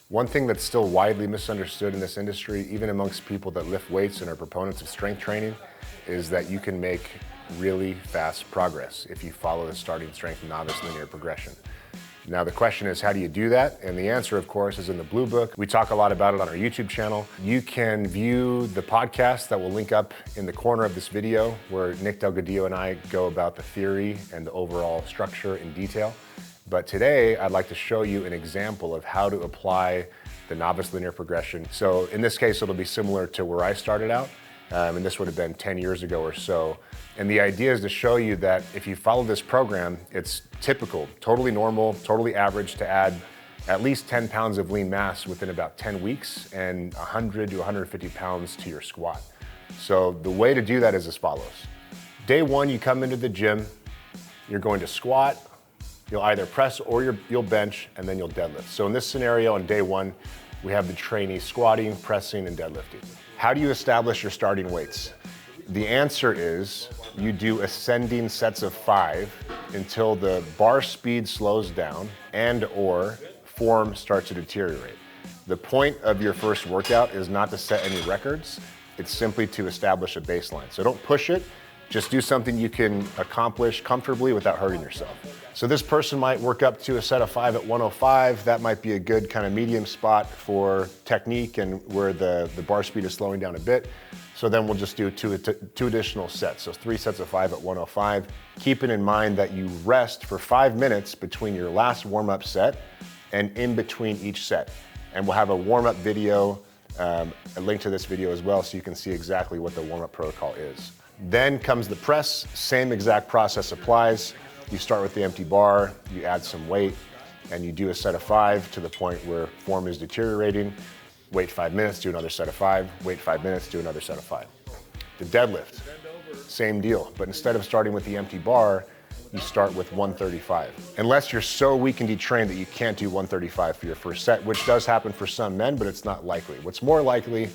One thing that's still widely misunderstood in this industry, even amongst people that lift weights and are proponents of strength training, is that you can make really fast progress if you follow the starting strength novice linear progression. Now the question is, how do you do that? And the answer, of course, is in the Blue Book. We talk a lot about it on our YouTube channel. You can view the podcast that will link up in the corner of this video, where Nick Delgadillo and I go about the theory and the overall structure in detail. But today, I'd like to show you an example of how to apply the novice linear progression. So in this case, it'll be similar to where I started out, and this would have been 10 years ago or so. And the idea is to show you that if you follow this program, it's typical, totally normal, totally average to add at least 10 pounds of lean mass within about 10 weeks and 100 to 150 pounds to your squat. So the way to do that is as follows. Day one, you come into the gym, you're going to squat, you'll either press or you'll bench, and then you'll deadlift. So in this scenario, on day one, we have the trainee squatting, pressing, and deadlifting. How do you establish your starting weights? The answer is you do ascending sets of 5 until the bar speed slows down and or form starts to deteriorate. The point of your first workout is not to set any records, it's simply to establish a baseline. So don't push it, just do something you can accomplish comfortably without hurting yourself. So this person might work up to a set of 5 at 105. That might be a good kind of medium spot for technique and where the bar speed is slowing down a bit. So then we'll just do two additional sets. So 3 sets of 5 at 105. Keeping in mind that you rest for 5 minutes between your last warm-up set and in between each set. And we'll have a warm-up video, a link to this video as well, so you can see exactly what the warm-up protocol is. Then comes the press, same exact process applies. You start with the empty bar, you add some weight, and you do a set of 5 to the point where form is deteriorating. Wait 5 minutes, do another set of 5. Wait 5 minutes, do another set of 5. The deadlift, same deal, but instead of starting with the empty bar, you start with 135. Unless you're so weak and detrained that you can't do 135 for your first set, which does happen for some men, but it's not likely. What's more likely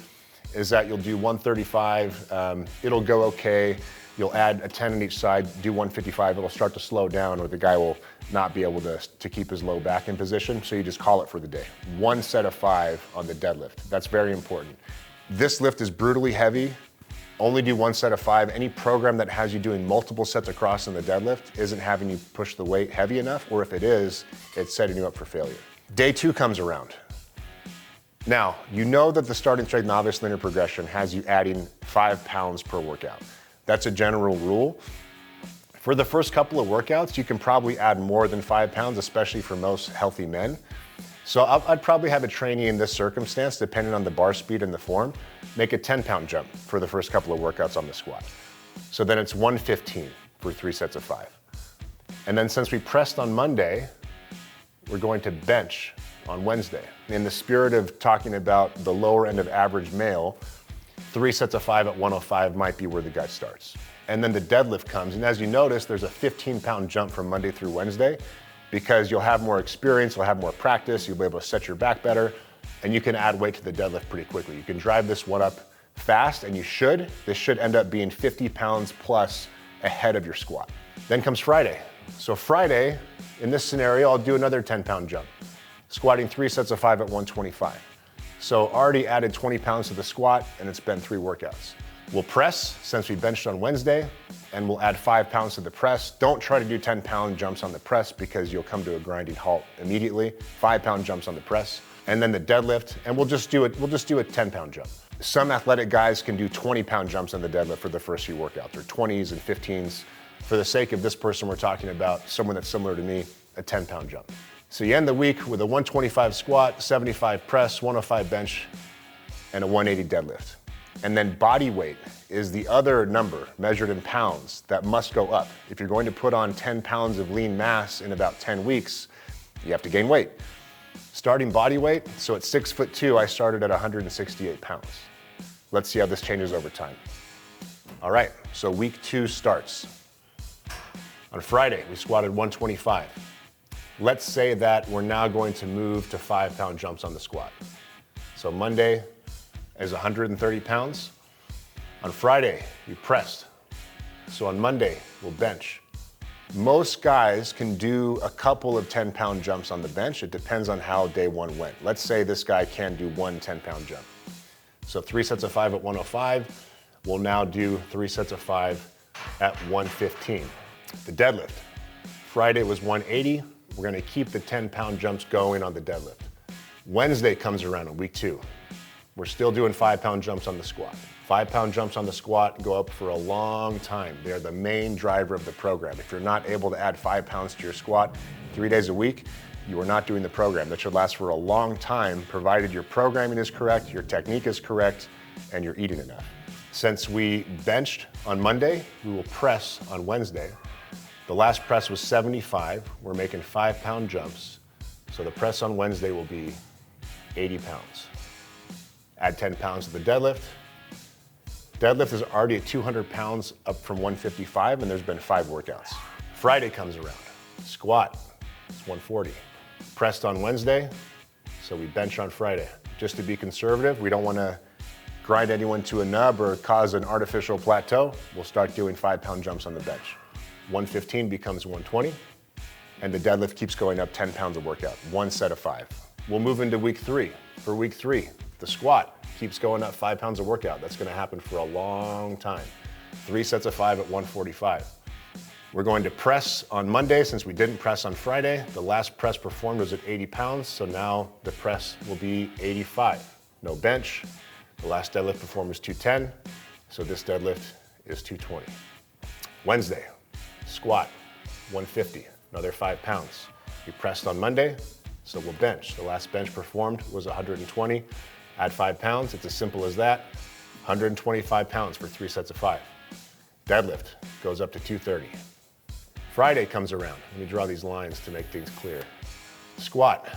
is that you'll do 135, it'll go okay, you'll add a 10 on each side, do 155, it'll start to slow down, or the guy will not be able to keep his low back in position, so you just call it for the day. 1 set of 5 on the deadlift, that's very important. This lift is brutally heavy, only do 1 set of 5. Any program that has you doing multiple sets across in the deadlift isn't having you push the weight heavy enough, or if it is, it's setting you up for failure. Day 2 comes around. Now, you know that the starting strength novice linear progression has you adding 5 pounds per workout. That's a general rule. For the first couple of workouts, you can probably add more than 5 pounds, especially for most healthy men. So I'd probably have a trainee in this circumstance, depending on the bar speed and the form, make a 10-pound jump for the first couple of workouts on the squat. So then it's 115 for 3 sets of 5. And then since we pressed on Monday, we're going to bench on Wednesday. In the spirit of talking about the lower end of average male, 3 sets of 5 at 105 might be where the guy starts. And then the deadlift comes, and as you notice, there's a 15-pound jump from Monday through Wednesday, because you'll have more experience, you'll have more practice, you'll be able to set your back better, and you can add weight to the deadlift pretty quickly. You can drive this one up fast, and this should end up being 50 pounds plus ahead of your squat. Then comes Friday. So Friday, in this scenario, I'll do another 10-pound jump, squatting 3 sets of 5 at 125. So already added 20 pounds to the squat, and it's been 3 workouts. We'll press, since we benched on Wednesday, and we'll add 5 pounds to the press. Don't try to do 10-pound jumps on the press, because you'll come to a grinding halt immediately. 5-pound jumps on the press, and then the deadlift, and we'll just do a 10-pound jump. Some athletic guys can do 20-pound jumps on the deadlift for the first few workouts, or 20s and 15s. For the sake of this person we're talking about, someone that's similar to me, a 10-pound jump. So you end the week with a 125 squat, 75 press, 105 bench, and a 180 deadlift. And then body weight is the other number measured in pounds that must go up. If you're going to put on 10 pounds of lean mass in about 10 weeks, you have to gain weight. Starting body weight, so at 6'2", I started at 168 pounds. Let's see how this changes over time. All right, so week 2 starts. On Friday, we squatted 125. Let's say that we're now going to move to 5-pound jumps on the squat. So Monday is 130 pounds. On Friday, we pressed. So on Monday, we'll bench. Most guys can do a couple of 10-pound jumps on the bench. It depends on how day one went. Let's say this guy can do one 10-pound jump. So 3 sets of 5 at 105. We'll now do 3 sets of 5 at 115. The deadlift. Friday was 180. We're gonna keep the 10-pound jumps going on the deadlift. Wednesday comes around in week 2. We're still doing 5-pound jumps on the squat. 5-pound jumps on the squat go up for a long time. They're the main driver of the program. If you're not able to add 5 pounds to your squat 3 days a week, you are not doing the program. That should last for a long time, provided your programming is correct, your technique is correct, and you're eating enough. Since we benched on Monday, we will press on Wednesday. The last press was 75. We're making 5-pound jumps. So the press on Wednesday will be 80 pounds. Add 10 pounds to the deadlift. Deadlift is already at 200 pounds up from 155, and there's been 5 workouts. Friday comes around. Squat, it's 140. Pressed on Wednesday, so we bench on Friday. Just to be conservative, we don't want to grind anyone to a nub or cause an artificial plateau. We'll start doing 5-pound jumps on the bench. 115 becomes 120, and the deadlift keeps going up 10 pounds a workout, 1 set of 5. We'll move into week 3. For week 3, the squat keeps going up 5 pounds a workout. That's gonna happen for a long time. 3 sets of 5 at 145. We're going to press on Monday since we didn't press on Friday. The last press performed was at 80 pounds, so now the press will be 85. No bench. The last deadlift performed was 210, so this deadlift is 220. Wednesday, squat, 150, another 5 pounds. We pressed on Monday, so we'll bench. The last bench performed was 120. Add 5 pounds, it's as simple as that. 125 pounds for 3 sets of 5. Deadlift goes up to 230. Friday comes around. Let me draw these lines to make things clear. Squat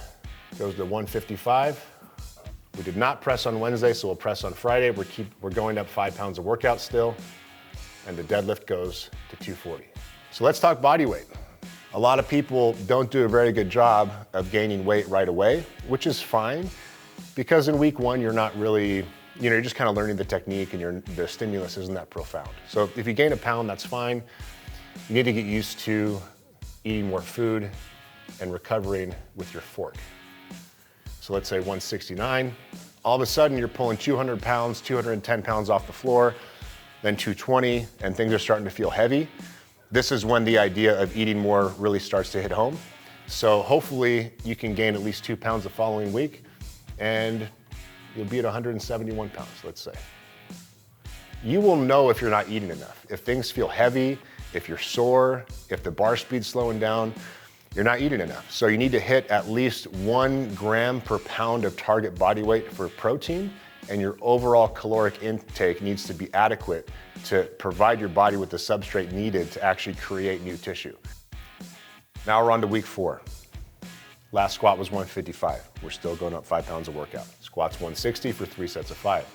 goes to 155. We did not press on Wednesday, so we'll press on Friday. We're going up 5 pounds of workout still, and the deadlift goes to 240. So let's talk body weight. A lot of people don't do a very good job of gaining weight right away, which is fine, because in week 1, you're not really, you're just kind of learning the technique and the stimulus isn't that profound. So if you gain a pound, that's fine. You need to get used to eating more food and recovering with your fork. So let's say 169. All of a sudden, you're pulling 200 pounds, 210 pounds off the floor, then 220, and things are starting to feel heavy. This is when the idea of eating more really starts to hit home. So hopefully you can gain at least 2 pounds the following week, and you'll be at 171 pounds, let's say. You will know if you're not eating enough. If things feel heavy, if you're sore, if the bar speed's slowing down, you're not eating enough. So you need to hit at least 1 gram per pound of target body weight for protein, and your overall caloric intake needs to be adequate to provide your body with the substrate needed to actually create new tissue. Now we're on to week 4. Last squat was 155. We're still going up 5 pounds of workout. Squats 160 for 3 sets of 5.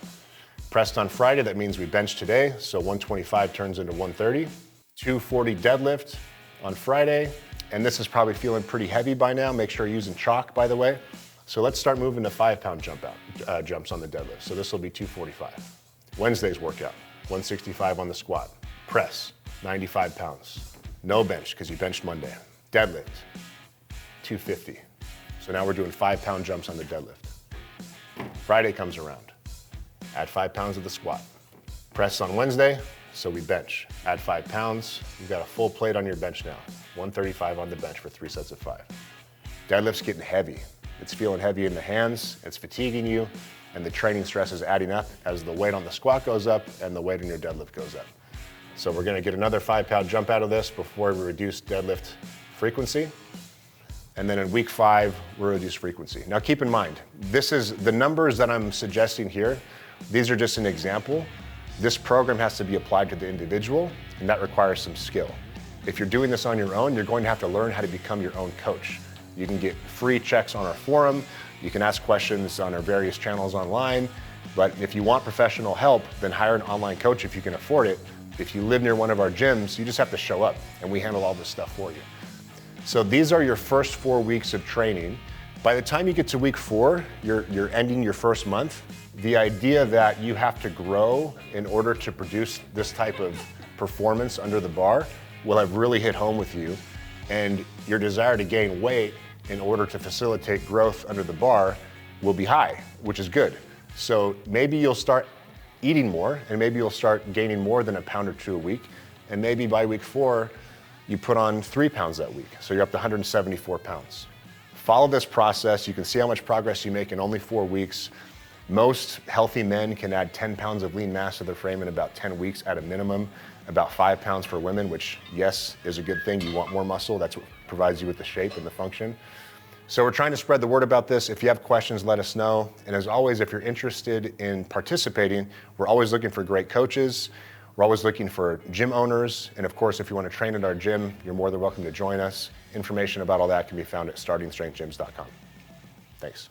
Pressed on Friday, that means we bench today, so 125 turns into 130. 240 deadlift on Friday, and this is probably feeling pretty heavy by now. Make sure you're using chalk, by the way. So let's start moving to 5-pound jumps on the deadlift. So this will be 245. Wednesday's workout, 165 on the squat. Press, 95 pounds. No bench, because you benched Monday. Deadlift, 250. So now we're doing 5-pound jumps on the deadlift. Friday comes around. Add 5 pounds of the squat. Press on Wednesday, so we bench. Add 5 pounds. You've got a full plate on your bench now. 135 on the bench for 3 sets of 5. Deadlift's getting heavy. It's feeling heavy in the hands, it's fatiguing you, and the training stress is adding up as the weight on the squat goes up and the weight on your deadlift goes up. So we're gonna get another 5-pound jump out of this before we reduce deadlift frequency. And then in week 5, we'll reduce frequency. Now keep in mind, this is the numbers that I'm suggesting here. These are just an example. This program has to be applied to the individual, and that requires some skill. If you're doing this on your own, you're going to have to learn how to become your own coach. You can get free checks on our forum. You can ask questions on our various channels online. But if you want professional help, then hire an online coach if you can afford it. If you live near one of our gyms, you just have to show up and we handle all this stuff for you. So these are your first 4 weeks of training. By the time you get to week 4, you're ending your first month. The idea that you have to grow in order to produce this type of performance under the bar will have really hit home with you, and your desire to gain weight in order to facilitate growth under the bar will be high, which is good. So maybe you'll start eating more, and maybe you'll start gaining more than a pound or two a week, and maybe by week 4, you put on 3 pounds that week, so you're up to 174 pounds. Follow this process. You can see how much progress you make in only 4 weeks. Most healthy men can add 10 pounds of lean mass to their frame in about 10 weeks at a minimum, about 5 pounds for women, which, yes, is a good thing. You want more muscle. That's what provides you with the shape and the function. So we're trying to spread the word about this. If you have questions, let us know. And as always, if you're interested in participating, we're always looking for great coaches. We're always looking for gym owners. And of course, if you want to train at our gym, you're more than welcome to join us. Information about all that can be found at startingstrengthgyms.com. Thanks.